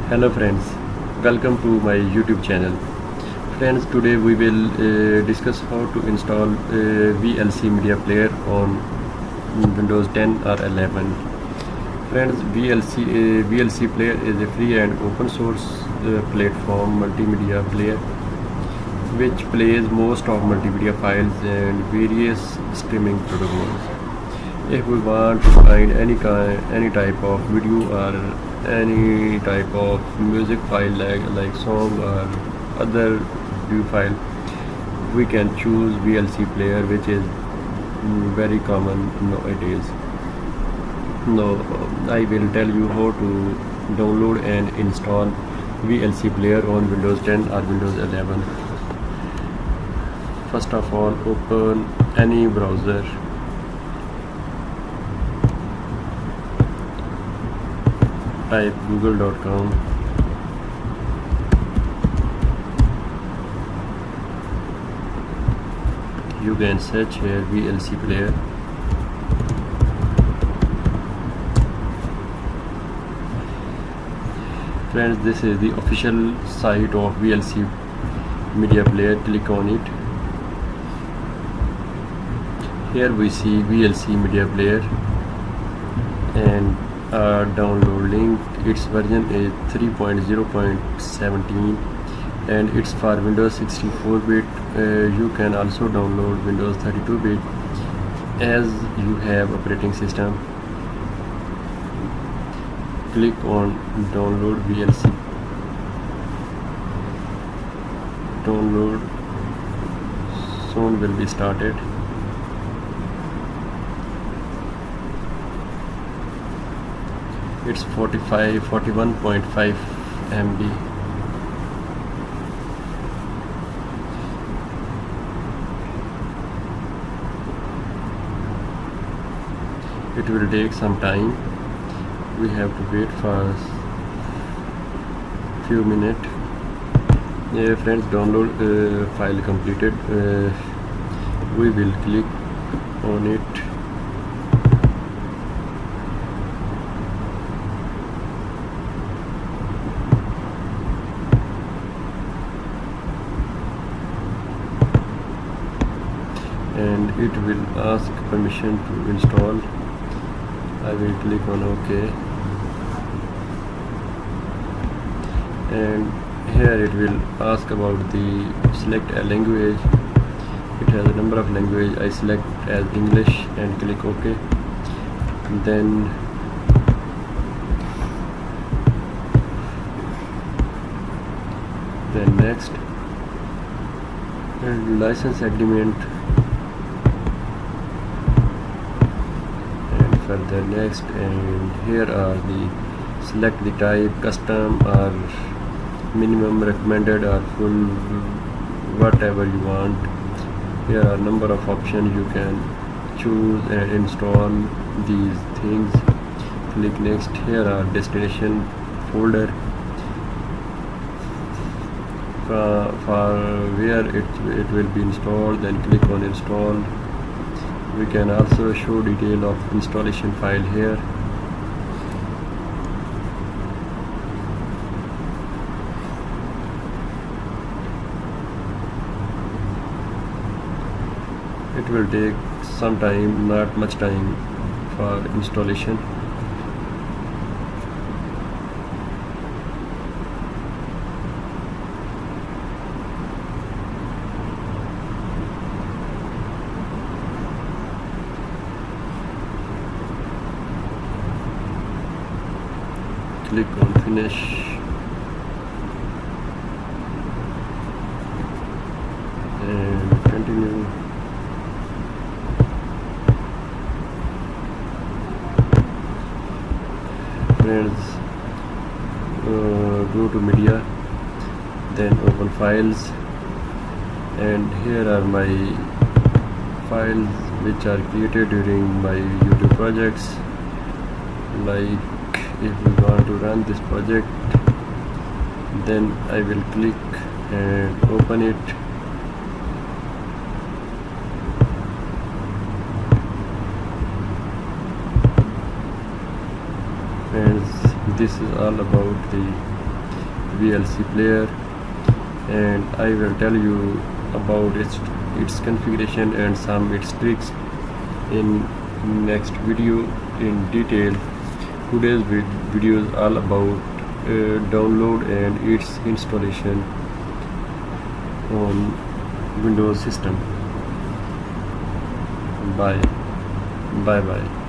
Hello friends, welcome to my YouTube channel. Friends, today we will discuss how to install VLC media player on Windows 10 or 11. Friends, VLC player is a free and open source platform multimedia player which plays most of multimedia files and various streaming protocols. If we want to find any type of video or any type of music file like song or other view file, we can choose VLC player, which is very common nowadays. Now I will tell you how to download and install VLC player on Windows 10 or Windows 11. First of all, open any browser. Type google.com. You can search here VLC player. Friends, this is the official site of VLC media player. Click on it. Here we see VLC media player and download link. Its version is 3.0.17 and it's for Windows 64-bit. You can also download Windows 32-bit as you have operating system. Click on download VLC. Download soon will be started. It's 41.5 MB. It will take some time. We have to wait for few minutes. Yeah, friends, download file completed. We will click on it. And it will ask permission to install. I will click on OK, and here it will ask about the select a language. It has a number of language. I select as English and click OK. Then next, and license agreement. Further next, and here are the select the type, custom or minimum, recommended or full, whatever you want. Here are number of options you can choose and install these things. Click next. Here are destination folder for where it will be installed. Then click on install. We can also show detail of installation file here. It will take some time, not much time for installation. Click on finish, and continue. Friends, go to media, then open files, and here are my files which are created during my YouTube projects. Like, if we want to run this project, then I will click and open it. Friends, this is all about the VLC player, and I will tell you about its configuration and some its tricks in next video in detail. Today's video is all about download and its installation on Windows system. Bye bye.